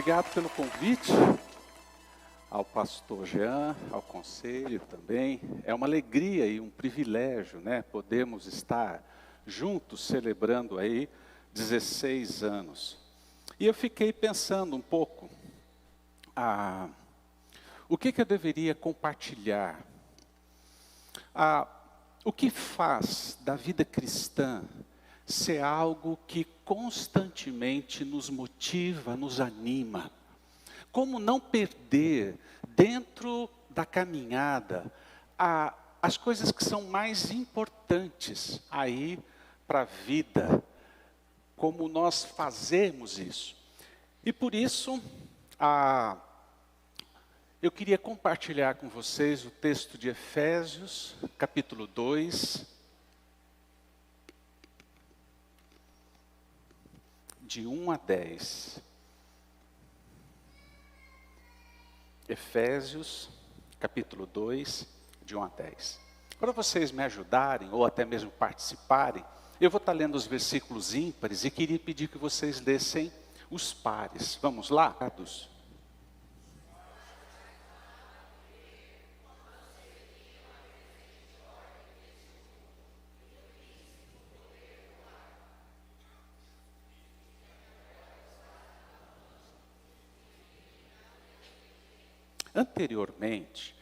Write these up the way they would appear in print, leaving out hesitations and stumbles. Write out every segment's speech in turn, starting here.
Obrigado pelo convite, ao pastor Jean, ao conselho também. É uma alegria e um privilégio, né? Podemos estar juntos celebrando aí 16 anos. E eu fiquei pensando um pouco, o que eu deveria compartilhar? O que faz da vida cristã ser algo que constantemente nos motiva, nos anima? Como não perder dentro da caminhada as coisas que são mais importantes aí para a vida? Como nós fazemos isso? E por isso, eu queria compartilhar com vocês o texto de Efésios, capítulo 2, de 1 a 10. Efésios, capítulo 2, de 1 a 10. Para vocês me ajudarem, ou até mesmo participarem, eu vou estar lendo os versículos ímpares e queria pedir que vocês lessem os pares. Vamos lá? Anteriormente,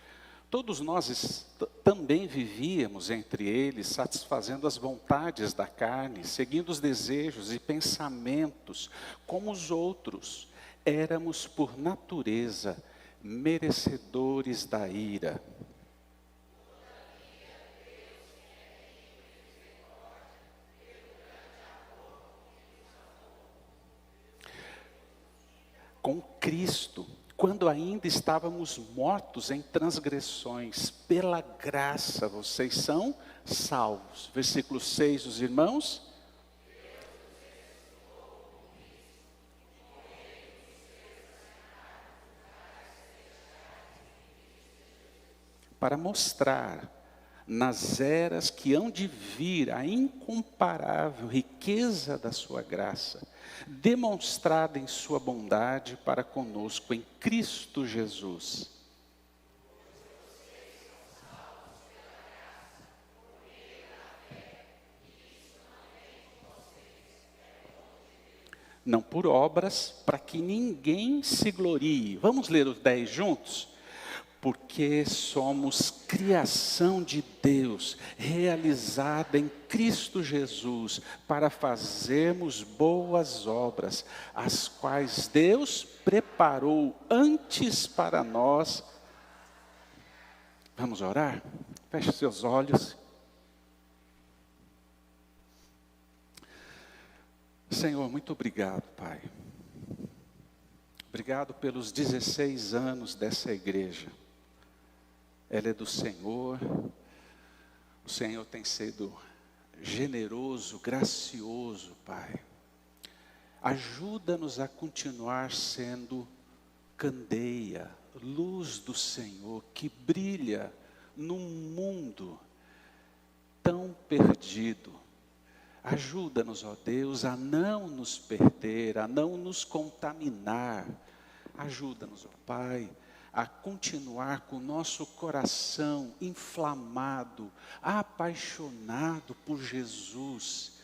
todos nós também vivíamos entre eles, satisfazendo as vontades da carne, seguindo os desejos e pensamentos, como os outros. Éramos, por natureza, merecedores da ira. Com Cristo, quando ainda estávamos mortos em transgressões, pela graça vocês são salvos. Versículo 6, os irmãos. Para mostrar nas eras que hão de vir a incomparável riqueza da sua graça, demonstrada em sua bondade para conosco em Cristo Jesus. Não por obras, para que ninguém se glorie. Vamos ler os 10 juntos? Porque somos criação de Deus, realizada em Cristo Jesus, para fazermos boas obras, as quais Deus preparou antes para nós. Vamos orar? Feche seus olhos. Senhor, muito obrigado, Pai. Obrigado pelos 16 anos dessa igreja. Ela é do Senhor, o Senhor tem sido generoso, gracioso, Pai. Ajuda-nos a continuar sendo candeia, luz do Senhor, que brilha num mundo tão perdido. Ajuda-nos, ó Deus, a não nos perder, a não nos contaminar. Ajuda-nos, ó Pai, a continuar com o nosso coração inflamado, apaixonado por Jesus.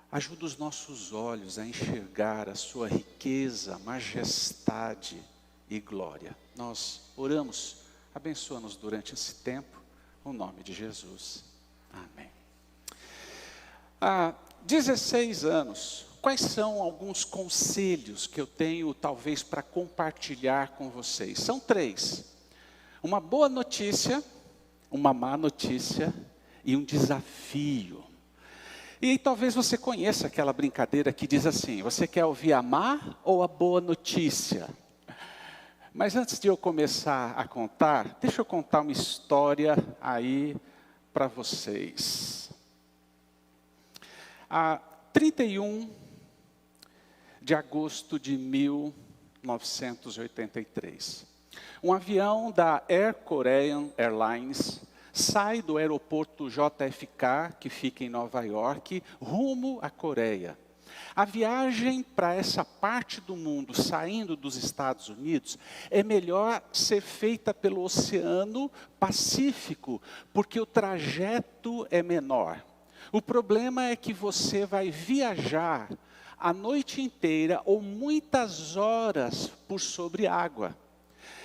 Ajuda os nossos olhos a enxergar a sua riqueza, majestade e glória. Nós oramos, abençoa-nos durante esse tempo, no nome de Jesus. Amém. Há 16 anos, quais são alguns conselhos que eu tenho, talvez, para compartilhar com vocês? São 3. Uma boa notícia, uma má notícia e um desafio. E talvez você conheça aquela brincadeira que diz assim: você quer ouvir a má ou a boa notícia? Mas antes de eu começar a contar, deixa eu contar uma história aí para vocês. Há 31 de agosto de 1983. Um avião da Air Korean Airlines sai do aeroporto JFK, que fica em Nova York, rumo à Coreia. A viagem para essa parte do mundo, saindo dos Estados Unidos, é melhor ser feita pelo Oceano Pacífico, porque o trajeto é menor. O problema é que você vai viajar a noite inteira ou muitas horas por sobre água.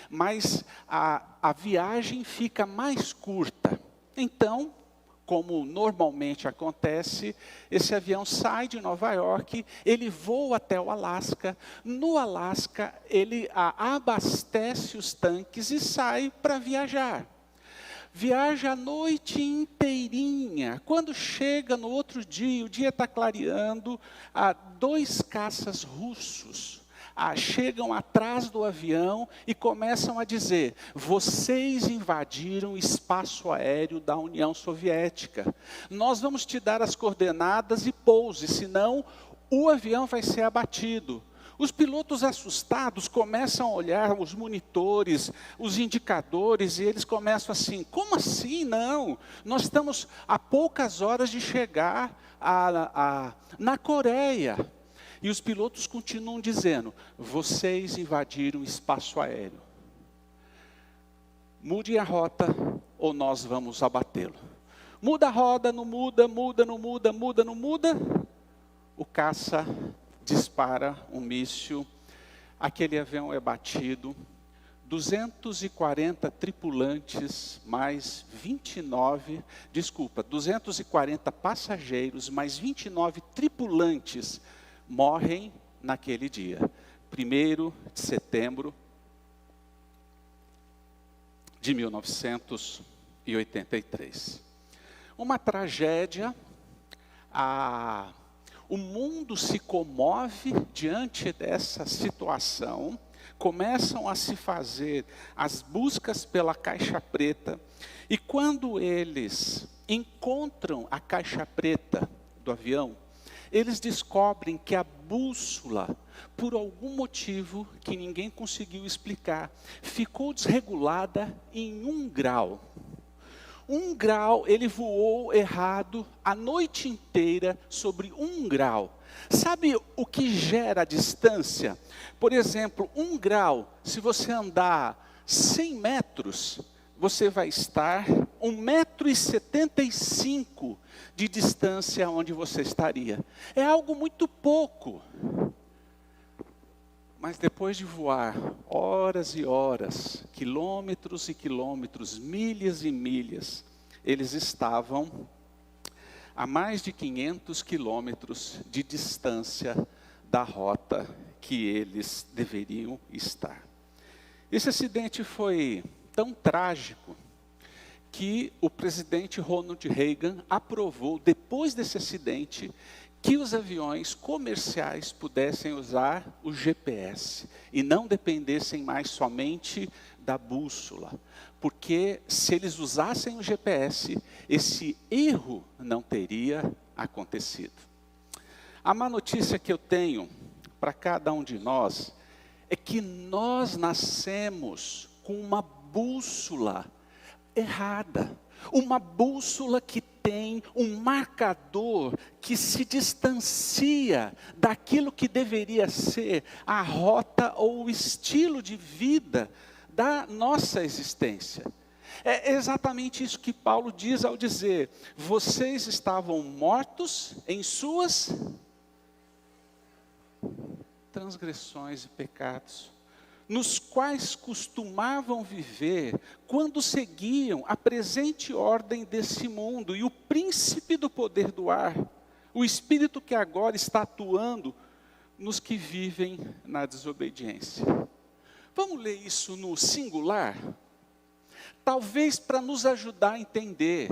Mas a viagem fica mais curta. Então, como normalmente acontece, esse avião sai de Nova York, ele voa até o Alasca. No Alasca, ele abastece os tanques e sai para viajar. Viaja a noite inteirinha. Quando chega no outro dia, o dia está clareando, 2 caças russos chegam atrás do avião e começam a dizer: vocês invadiram o espaço aéreo da União Soviética. Nós vamos te dar as coordenadas e pouse, senão o avião vai ser abatido. Os pilotos assustados começam a olhar os monitores, os indicadores, e eles começam assim: como assim? Não, nós estamos a poucas horas de chegar na Coreia. E os pilotos continuam dizendo: vocês invadiram o espaço aéreo. Mude a rota ou nós vamos abatê-lo. Muda a roda, não muda, muda, não muda, muda, não muda. O caça dispara um míssil, aquele avião é batido, 240 tripulantes, mais 240 passageiros, mais 29 tripulantes morrem naquele dia, 1º de setembro de 1983. Uma tragédia. O mundo se comove diante dessa situação, começam a se fazer as buscas pela caixa preta, e quando eles encontram a caixa preta do avião, eles descobrem que a bússola, por algum motivo que ninguém conseguiu explicar, ficou desregulada em 1 grau. 1 grau, ele voou errado a noite inteira sobre 1 grau. Sabe o que gera a distância? Por exemplo, 1 grau, se você andar 100 metros, você vai estar 1,75 m de distância onde você estaria. É algo muito pouco. Mas depois de voar horas e horas, quilômetros e quilômetros, milhas e milhas, eles estavam a mais de 500 quilômetros de distância da rota que eles deveriam estar. Esse acidente foi tão trágico que o presidente Ronald Reagan aprovou, depois desse acidente, que os aviões comerciais pudessem usar o GPS e não dependessem mais somente da bússola. Porque se eles usassem o GPS, esse erro não teria acontecido. A má notícia que eu tenho para cada um de nós é que nós nascemos com uma bússola errada. Uma bússola que tem um marcador que se distancia daquilo que deveria ser a rota ou o estilo de vida da nossa existência. É exatamente isso que Paulo diz ao dizer: vocês estavam mortos em suas transgressões e pecados, nos quais costumavam viver quando seguiam a presente ordem desse mundo e o príncipe do poder do ar, o espírito que agora está atuando nos que vivem na desobediência. Vamos ler isso no singular? Talvez para nos ajudar a entender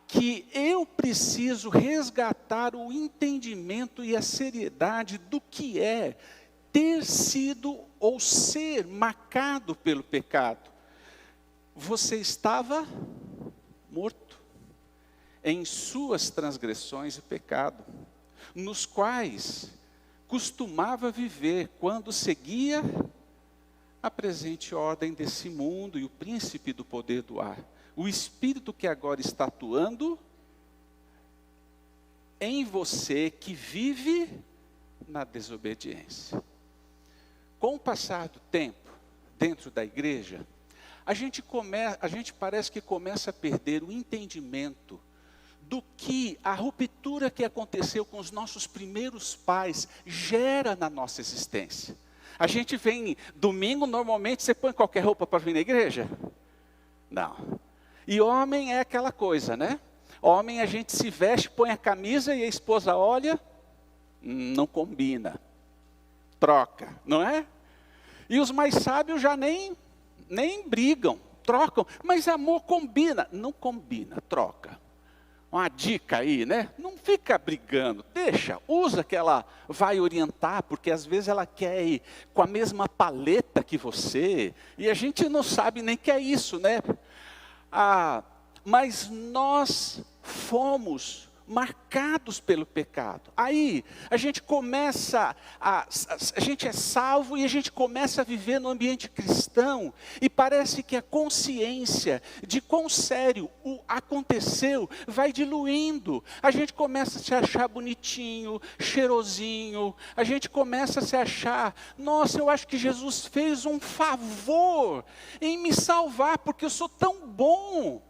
que eu preciso resgatar o entendimento e a seriedade do que é ter sido ou ser marcado pelo pecado. Você estava morto em suas transgressões e pecado, nos quais costumava viver quando seguia a presente ordem desse mundo e o príncipe do poder do ar. O espírito que agora está atuando em você que vive na desobediência. Com o passar do tempo, dentro da igreja, a gente parece que começa a perder o entendimento do que a ruptura que aconteceu com os nossos primeiros pais gera na nossa existência. A gente vem domingo, normalmente você põe qualquer roupa para vir na igreja? Não. E homem é aquela coisa, né? Homem a gente se veste, põe a camisa e a esposa olha, não combina, troca, não é? E os mais sábios já nem brigam, trocam, mas amor combina, não combina, troca. Uma dica aí, né? Não fica brigando, deixa, usa que ela vai orientar, porque às vezes ela quer ir com a mesma paleta que você, e a gente não sabe nem que é isso, né? Mas nós fomos marcados pelo pecado. Aí a gente começa, a gente é salvo e a gente começa a viver no ambiente cristão, e parece que a consciência de quão sério aconteceu vai diluindo. A gente começa a se achar bonitinho, cheirosinho, a gente começa a se achar, nossa, eu acho que Jesus fez um favor em me salvar, porque eu sou tão bom.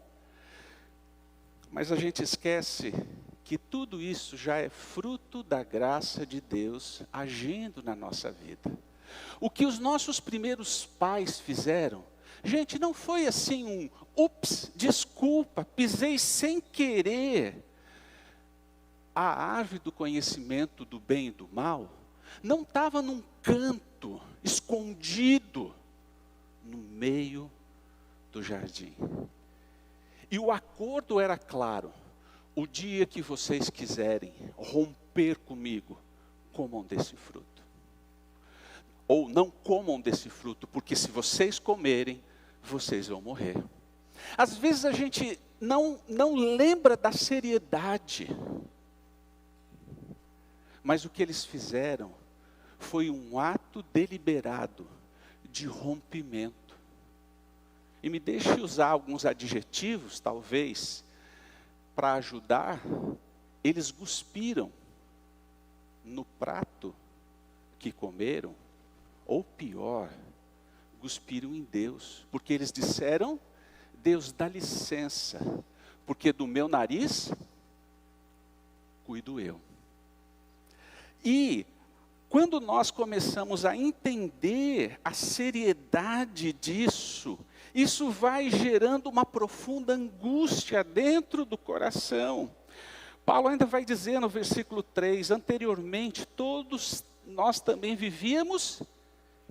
Mas a gente esquece que tudo isso já é fruto da graça de Deus agindo na nossa vida. O que os nossos primeiros pais fizeram, gente, não foi assim ups, desculpa, pisei sem querer. A árvore do conhecimento do bem e do mal não estava num canto, escondido, no meio do jardim. E o acordo era claro: o dia que vocês quiserem romper comigo, comam desse fruto. Ou não comam desse fruto, porque se vocês comerem, vocês vão morrer. Às vezes a gente não lembra da seriedade. Mas o que eles fizeram foi um ato deliberado de rompimento. E me deixe usar alguns adjetivos, talvez, para ajudar. Eles cuspiram no prato que comeram, ou pior, cuspiram em Deus, porque eles disseram: Deus, dá licença, porque do meu nariz cuido eu. E quando nós começamos a entender a seriedade disso, isso vai gerando uma profunda angústia dentro do coração. Paulo ainda vai dizer no versículo 3, anteriormente todos nós também vivíamos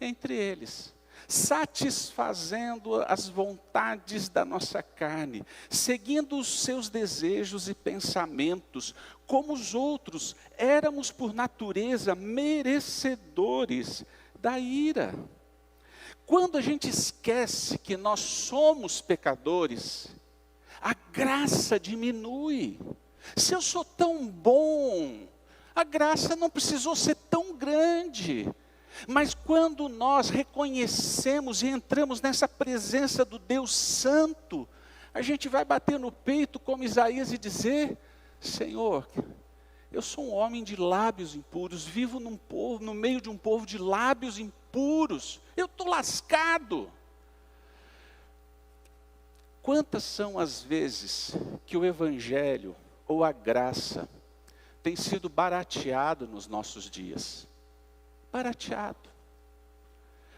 entre eles, satisfazendo as vontades da nossa carne, seguindo os seus desejos e pensamentos, como os outros, éramos por natureza merecedores da ira. Quando a gente esquece que nós somos pecadores, a graça diminui. Se eu sou tão bom, a graça não precisou ser tão grande. Mas quando nós reconhecemos e entramos nessa presença do Deus Santo, a gente vai bater no peito como Isaías e dizer: Senhor, eu sou um homem de lábios impuros, vivo no meio de um povo de lábios impuros, eu estou lascado. Quantas são as vezes que o Evangelho ou a graça tem sido barateado nos nossos dias? Barateado.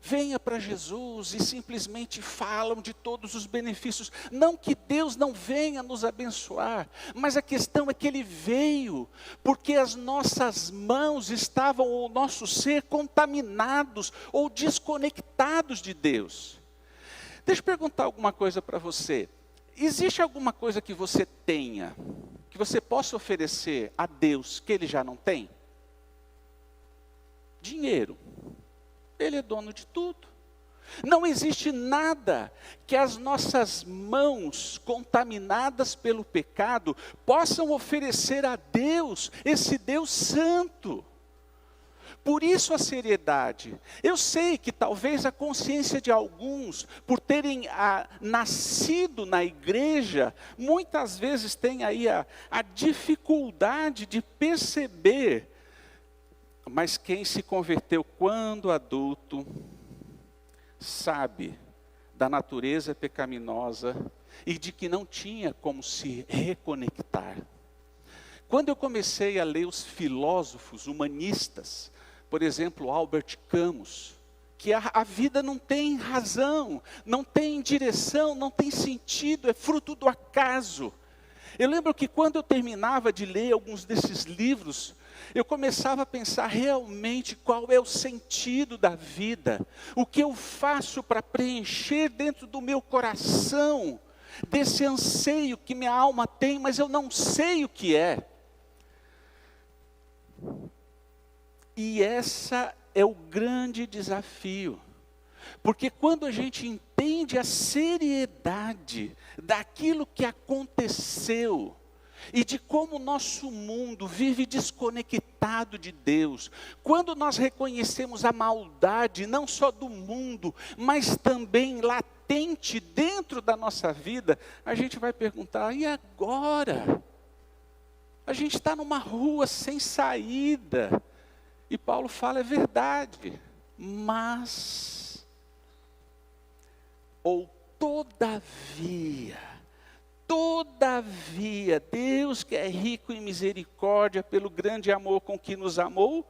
Venha para Jesus e simplesmente falam de todos os benefícios. Não que Deus não venha nos abençoar, mas a questão é que Ele veio porque as nossas mãos estavam, ou o nosso ser, contaminados ou desconectados de Deus. Deixa eu perguntar alguma coisa para você. Existe alguma coisa que você tenha, que você possa oferecer a Deus que Ele já não tem? Dinheiro. Ele é dono de tudo. Não existe nada que as nossas mãos contaminadas pelo pecado possam oferecer a Deus, esse Deus santo. Por isso a seriedade. Eu sei que talvez a consciência de alguns, por terem nascido na igreja, muitas vezes tem aí a dificuldade de perceber. Mas quem se converteu quando adulto, sabe da natureza pecaminosa e de que não tinha como se reconectar. Quando eu comecei a ler os filósofos humanistas, por exemplo, Albert Camus, que a vida não tem razão, não tem direção, não tem sentido, é fruto do acaso. Eu lembro que quando eu terminava de ler alguns desses livros, eu começava a pensar realmente qual é o sentido da vida, o que eu faço para preencher dentro do meu coração, desse anseio que minha alma tem, mas eu não sei o que é. E essa é o grande desafio, porque quando a gente entende a seriedade daquilo que aconteceu, e de como o nosso mundo vive desconectado de Deus, quando nós reconhecemos a maldade, não só do mundo, mas também latente dentro da nossa vida, a gente vai perguntar, e agora? A gente está numa rua sem saída, e Paulo fala, é verdade, mas, ou todavia, Deus que é rico em misericórdia, pelo grande amor com que nos amou,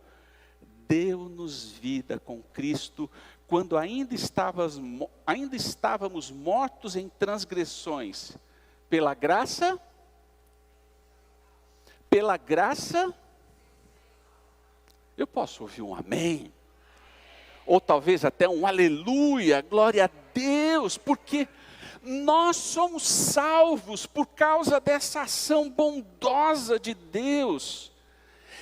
deu-nos vida com Cristo, quando ainda estávamos mortos em transgressões. Pela graça, eu posso ouvir um amém, ou talvez até um aleluia, glória a Deus, porque nós somos salvos por causa dessa ação bondosa de Deus.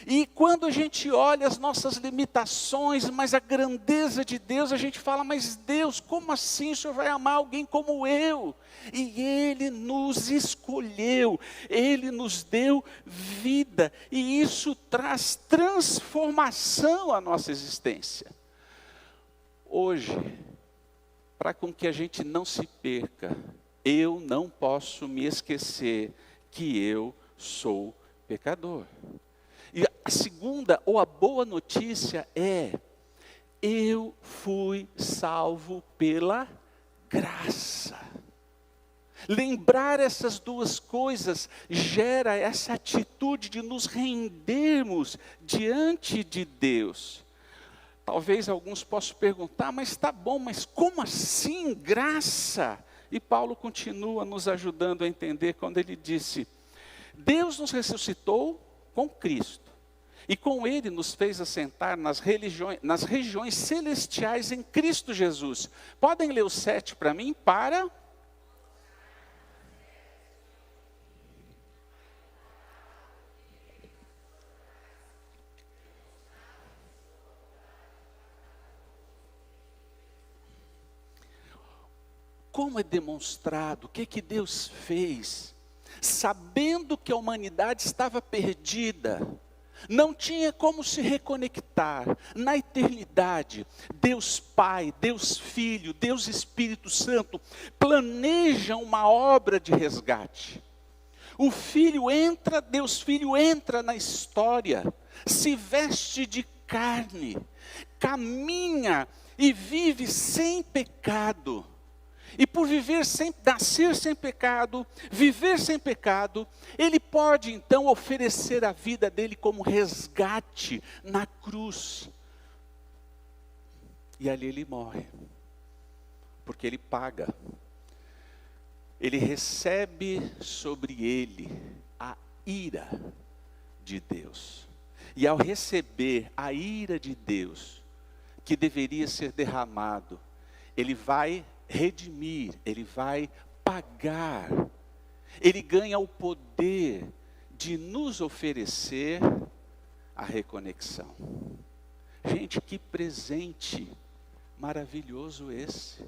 E quando a gente olha as nossas limitações, mas a grandeza de Deus, a gente fala, mas Deus, como assim o Senhor vai amar alguém como eu? E Ele nos escolheu, Ele nos deu vida, e isso traz transformação à nossa existência. Hoje, para com que a gente não se perca, eu não posso me esquecer que eu sou pecador. E a segunda, ou a boa notícia é, eu fui salvo pela graça. Lembrar essas duas coisas gera essa atitude de nos rendermos diante de Deus. Talvez alguns possam perguntar, mas está bom, mas como assim graça? E Paulo continua nos ajudando a entender quando ele disse, Deus nos ressuscitou com Cristo, e com Ele nos fez assentar nas regiões celestiais em Cristo Jesus. Podem ler o 7 para mim? Como é demonstrado, o que Deus fez, sabendo que a humanidade estava perdida, não tinha como se reconectar, na eternidade, Deus Pai, Deus Filho, Deus Espírito Santo, planejam uma obra de resgate. Deus Filho entra na história, se veste de carne, caminha e vive sem pecado. E por nascer sem pecado, viver sem pecado, Ele pode então oferecer a vida dele como resgate na cruz. E ali Ele morre, porque Ele paga. Ele recebe sobre Ele a ira de Deus. E ao receber a ira de Deus, que deveria ser derramado, Ele vai redimir, Ele vai pagar, Ele ganha o poder de nos oferecer a reconexão. Gente, que presente maravilhoso esse.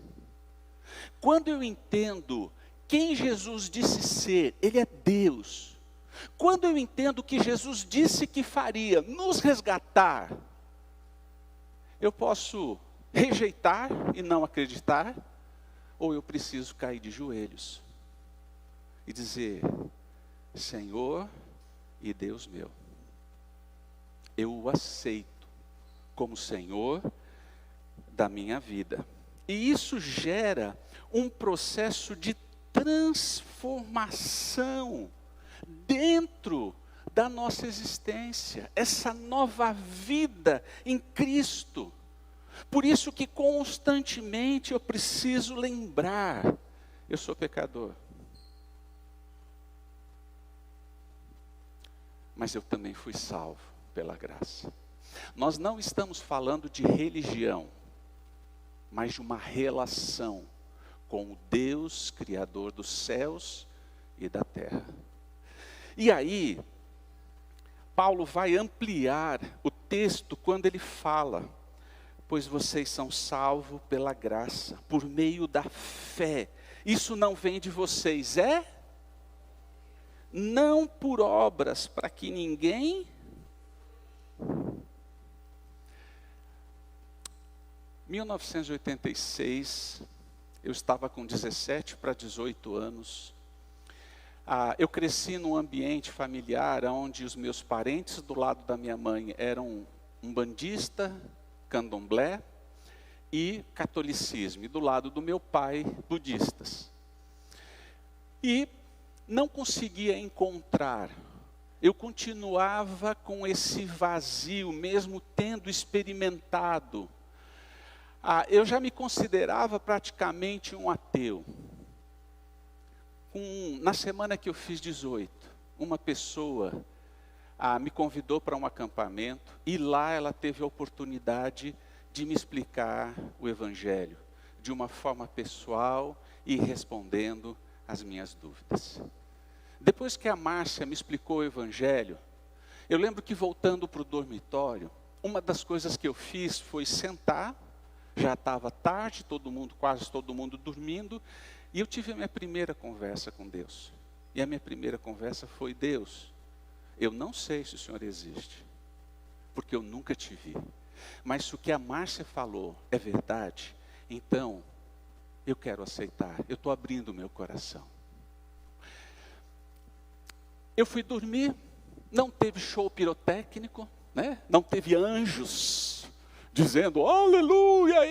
Quando eu entendo quem Jesus disse ser, Ele é Deus. Quando eu entendo que Jesus disse que faria, nos resgatar, Eu posso rejeitar e não acreditar, ou eu preciso cair de joelhos e dizer: Senhor e Deus meu, eu o aceito como Senhor da minha vida. E isso gera um processo de transformação dentro da nossa existência, essa nova vida em Cristo. Por isso que constantemente eu preciso lembrar: eu sou pecador, mas eu também fui salvo pela graça. Nós não estamos falando de religião, mas de uma relação com o Deus Criador dos céus e da terra. E aí, Paulo vai ampliar o texto quando ele fala: pois vocês são salvos pela graça, por meio da fé. Isso não vem de vocês, não por obras, para que ninguém... 1986, eu estava com 17 para 18 anos. Eu cresci num ambiente familiar onde os meus parentes do lado da minha mãe eram umbandista, candomblé e catolicismo. E do lado do meu pai, budistas. E não conseguia encontrar. Eu continuava com esse vazio, mesmo tendo experimentado. Eu já me considerava praticamente um ateu. Na semana que eu fiz 18, uma pessoa me convidou para um acampamento, e lá ela teve a oportunidade de me explicar o Evangelho, de uma forma pessoal e respondendo as minhas dúvidas. Depois que a Márcia me explicou o Evangelho, eu lembro que voltando para o dormitório, uma das coisas que eu fiz foi sentar. Já estava tarde, quase todo mundo dormindo, e eu tive a minha primeira conversa com Deus. E a minha primeira conversa foi: Deus, eu não sei se o Senhor existe, porque eu nunca te vi. Mas se o que a Márcia falou é verdade, então eu quero aceitar, eu estou abrindo o meu coração. Eu fui dormir, não teve show pirotécnico, não teve anjos dizendo aleluia,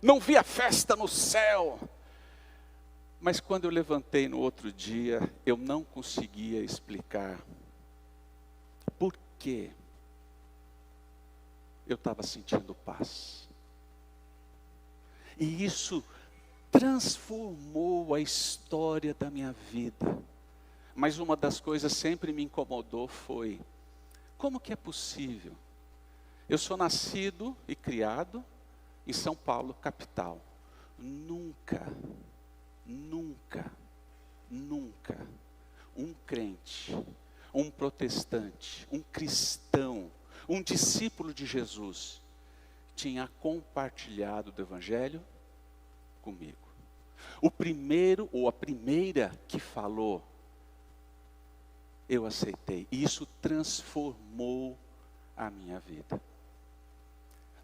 não vi a festa no céu. Mas quando eu levantei no outro dia, eu não conseguia explicar por que eu estava sentindo paz. E isso transformou a história da minha vida. Mas uma das coisas que sempre me incomodou foi: como que é possível? Eu sou nascido e criado em São Paulo, capital. Nunca um crente, um protestante, um cristão, um discípulo de Jesus tinha compartilhado do Evangelho comigo. O primeiro ou a primeira que falou, eu aceitei. E isso transformou a minha vida.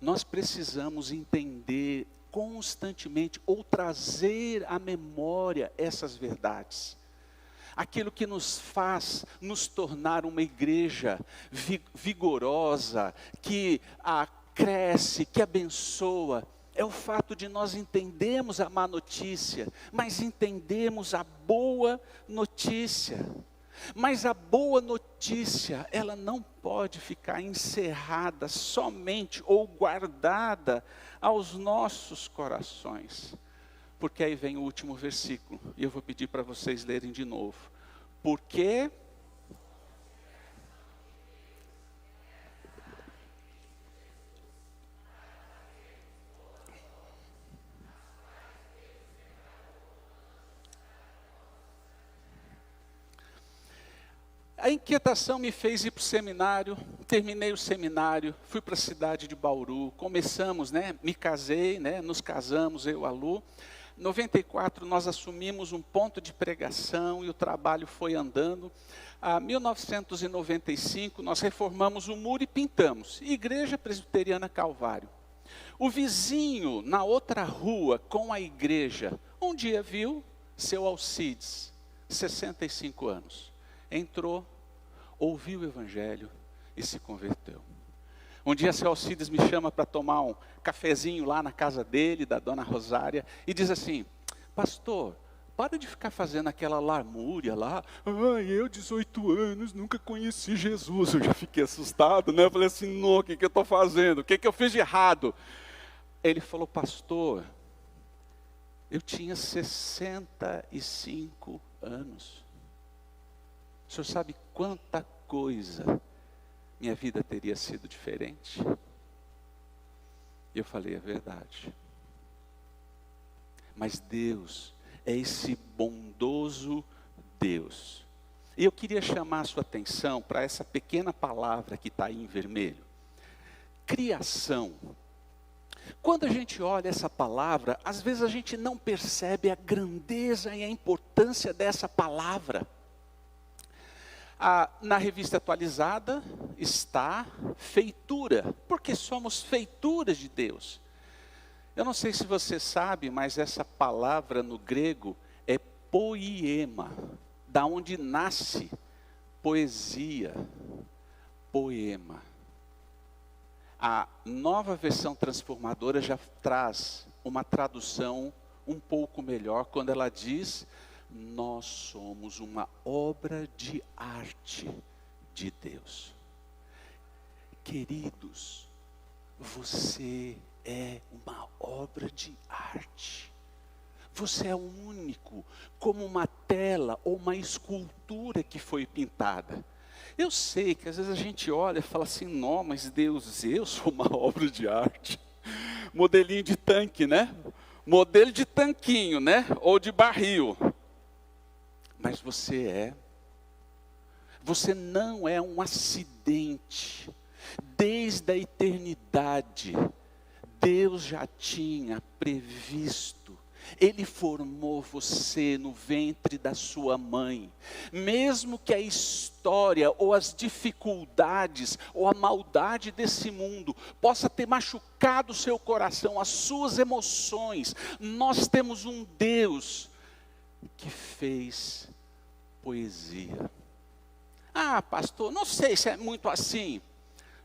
Nós precisamos entender constantemente, ou trazer à memória essas verdades. Aquilo que nos faz nos tornar uma igreja vigorosa, que cresce, que abençoa, é o fato de nós entendermos a má notícia, mas entendemos a boa notícia. Mas a boa notícia, ela não pode ficar encerrada somente ou guardada aos nossos corações. Porque aí vem o último versículo, e eu vou pedir para vocês lerem de novo. Porque a inquietação me fez ir para o seminário, terminei o seminário, fui para a cidade de Bauru, começamos, me casei, nos casamos, eu e a Lu. Em 94 nós assumimos um ponto de pregação e o trabalho foi andando. Em 1995 nós reformamos o muro e pintamos, Igreja Presbiteriana Calvário. O vizinho, na outra rua, com a igreja, um dia viu seu Alcides, 65 anos. Entrou, ouviu o evangelho e se converteu. Um dia seu Alcides me chama para tomar um cafezinho lá na casa dele, da dona Rosária, e diz assim: pastor, para de ficar fazendo aquela lamúria lá. Eu, 18 anos, nunca conheci Jesus. Eu já fiquei assustado, né? Eu falei assim, não, o que eu estou fazendo? O que eu fiz de errado? Ele falou, pastor, eu tinha 65 anos. O senhor sabe quanta coisa minha vida teria sido diferente? Eu falei, é verdade. Mas Deus é esse bondoso Deus. E eu queria chamar a sua atenção para essa pequena palavra que está aí em vermelho. Criação. Quando a gente olha essa palavra, às vezes a gente não percebe a grandeza e a importância dessa palavra. Na revista atualizada está feitura, porque somos feituras de Deus. Eu não sei se você sabe, mas essa palavra no grego é poiema, da onde nasce poesia, poema. A nova versão transformadora já traz uma tradução um pouco melhor, quando ela diz: nós somos uma obra de arte de Deus. Queridos, você é uma obra de arte. Você é único, como uma tela ou uma escultura que foi pintada. Eu sei que às vezes a gente olha e fala assim, não, mas Deus, eu sou uma obra de arte. Modelinho de tanque, né? Modelo de tanquinho, né? Ou de barril. Mas você não é um acidente. Desde a eternidade, Deus já tinha previsto. Ele formou você no ventre da sua mãe. Mesmo que a história, ou as dificuldades, ou a maldade desse mundo possa ter machucado o seu coração, as suas emoções, nós temos um Deus que fez poesia. Ah, pastor, não sei se é muito assim.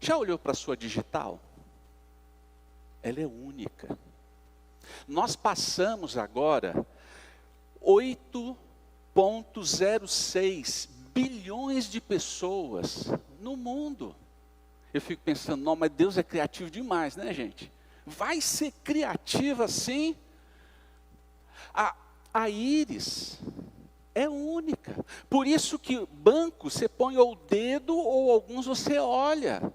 Já olhou para a sua digital? Ela é única. Nós passamos agora 8,06 bilhões de pessoas no mundo. Eu fico pensando, não, mas Deus é criativo demais, né, gente? Vai ser criativo assim? A íris é única. Por isso que banco, você põe o dedo ou alguns você olha.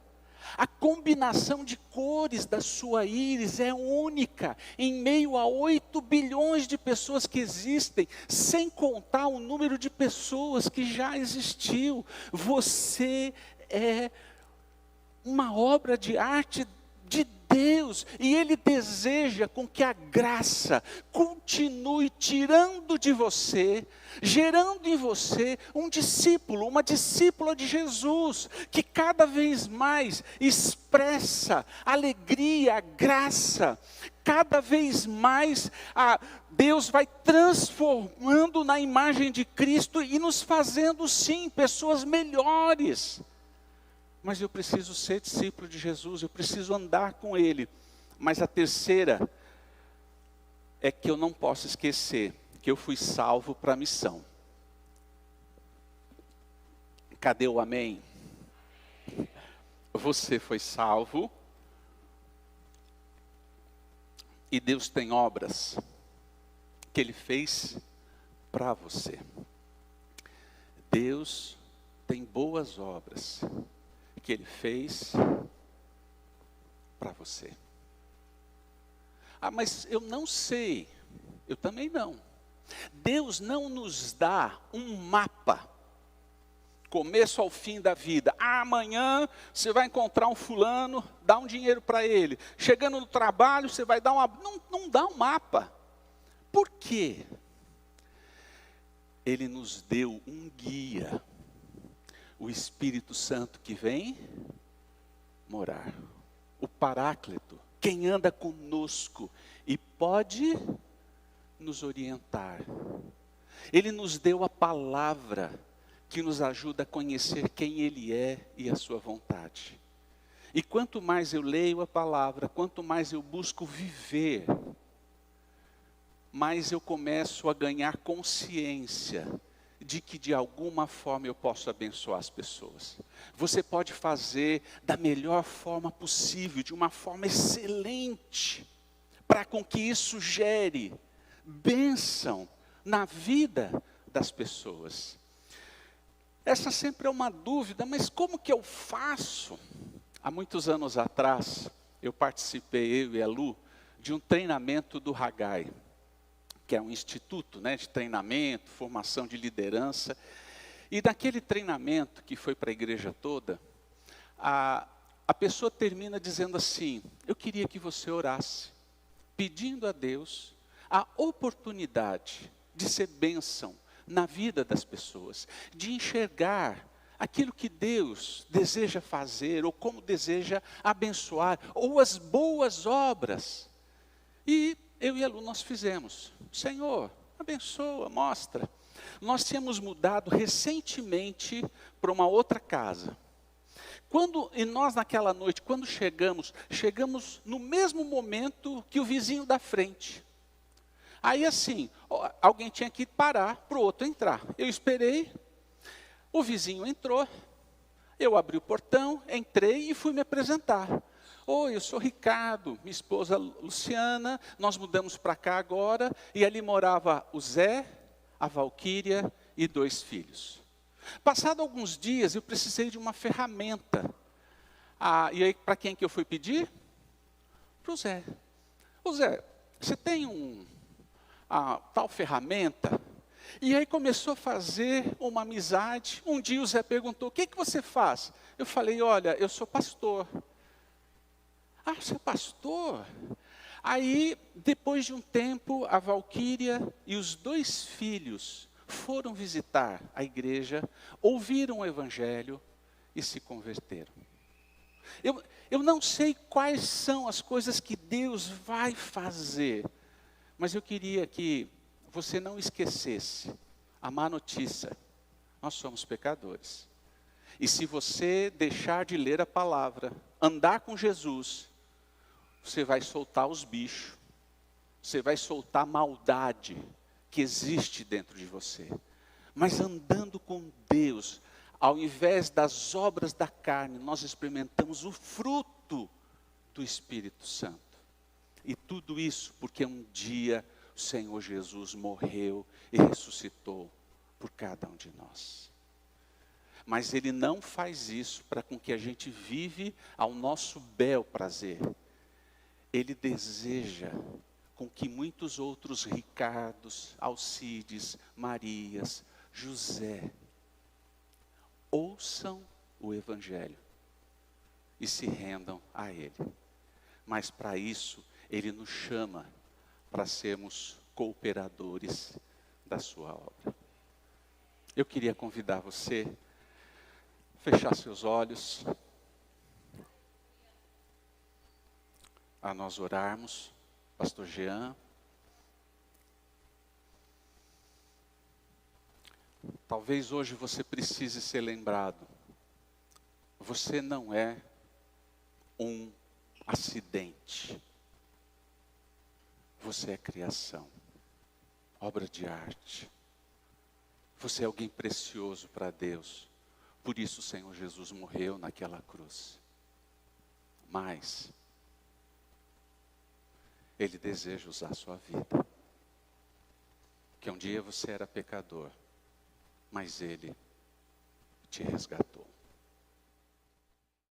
A combinação de cores da sua íris é única, em meio a 8 bilhões de pessoas que existem, sem contar o número de pessoas que já existiu. Você é uma obra de arte de Deus, e Ele deseja com que a graça continue tirando de você, gerando em você um discípulo, uma discípula de Jesus, que cada vez mais expressa alegria, graça, cada vez mais Deus vai transformando na imagem de Cristo e nos fazendo sim pessoas melhores. Mas eu preciso ser discípulo de Jesus, eu preciso andar com Ele. Mas a terceira é que eu não posso esquecer que eu fui salvo para a missão. Cadê o amém? Você foi salvo e Deus tem obras que Ele fez para você. Deus tem boas obras que Ele fez para você. Ah, mas eu não sei. Eu também não. Deus não nos dá um mapa, começo ao fim da vida. Amanhã você vai encontrar um fulano, dá um dinheiro para ele. Chegando no trabalho, você vai dar uma... Não dá um mapa. Por quê? Ele nos deu um guia. O Espírito Santo que vem morar. O Paráclito quem anda conosco e pode nos orientar. Ele nos deu a palavra que nos ajuda a conhecer quem Ele é e a sua vontade. E quanto mais eu leio a palavra, quanto mais eu busco viver, mais eu começo a ganhar consciência de que de alguma forma eu posso abençoar as pessoas. Você pode fazer da melhor forma possível, de uma forma excelente, para com que isso gere bênção na vida das pessoas. Essa sempre é uma dúvida, mas como que eu faço? Há muitos anos atrás, eu participei, eu e a Lu, de um treinamento do Haggai, que é um instituto, né, de treinamento, formação de liderança. E naquele treinamento que foi para a igreja toda, a pessoa termina dizendo assim: eu queria que você orasse, pedindo a Deus a oportunidade de ser bênção na vida das pessoas, de enxergar aquilo que Deus deseja fazer, ou como deseja abençoar, ou as boas obras. E eu e a Lu, nós fizemos. Senhor, abençoa, mostra. Nós tínhamos mudado recentemente para uma outra casa. E nós naquela noite, quando chegamos no mesmo momento que o vizinho da frente. Aí assim, alguém tinha que parar para o outro entrar. Eu esperei, o vizinho entrou, eu abri o portão, entrei e fui me apresentar. Oi, eu sou Ricardo, minha esposa Luciana, nós mudamos para cá agora, e ali morava o Zé, a Valquíria e 2 filhos. Passado alguns dias, eu precisei de uma ferramenta. E aí, para quem que eu fui pedir? Para o Zé. Ô Zé, você tem tal ferramenta? E aí começou a fazer uma amizade. Um dia o Zé perguntou: o que você faz? Eu falei: olha, eu sou pastor. Ah, você é pastor? Aí, depois de um tempo, a Valquíria e os 2 filhos foram visitar a igreja, ouviram o evangelho e se converteram. Eu não sei quais são as coisas que Deus vai fazer, mas eu queria que você não esquecesse a má notícia: nós somos pecadores. E se você deixar de ler a palavra, andar com Jesus, você vai soltar os bichos, você vai soltar a maldade que existe dentro de você. Mas andando com Deus, ao invés das obras da carne, nós experimentamos o fruto do Espírito Santo. E tudo isso porque um dia o Senhor Jesus morreu e ressuscitou por cada um de nós. Mas Ele não faz isso para com que a gente vive ao nosso bel prazer. Ele deseja com que muitos outros Ricardos, Alcides, Marias, José, ouçam o Evangelho e se rendam a Ele. Mas para isso, Ele nos chama para sermos cooperadores da sua obra. Eu queria convidar você a fechar seus olhos, a nós orarmos. Pastor Jean, talvez hoje você precise ser lembrado: você não é um acidente, você é criação, obra de arte, você é alguém precioso para Deus. Por isso o Senhor Jesus morreu naquela cruz. Mas Ele deseja usar a sua vida. Que um dia você era pecador, mas Ele te resgatou.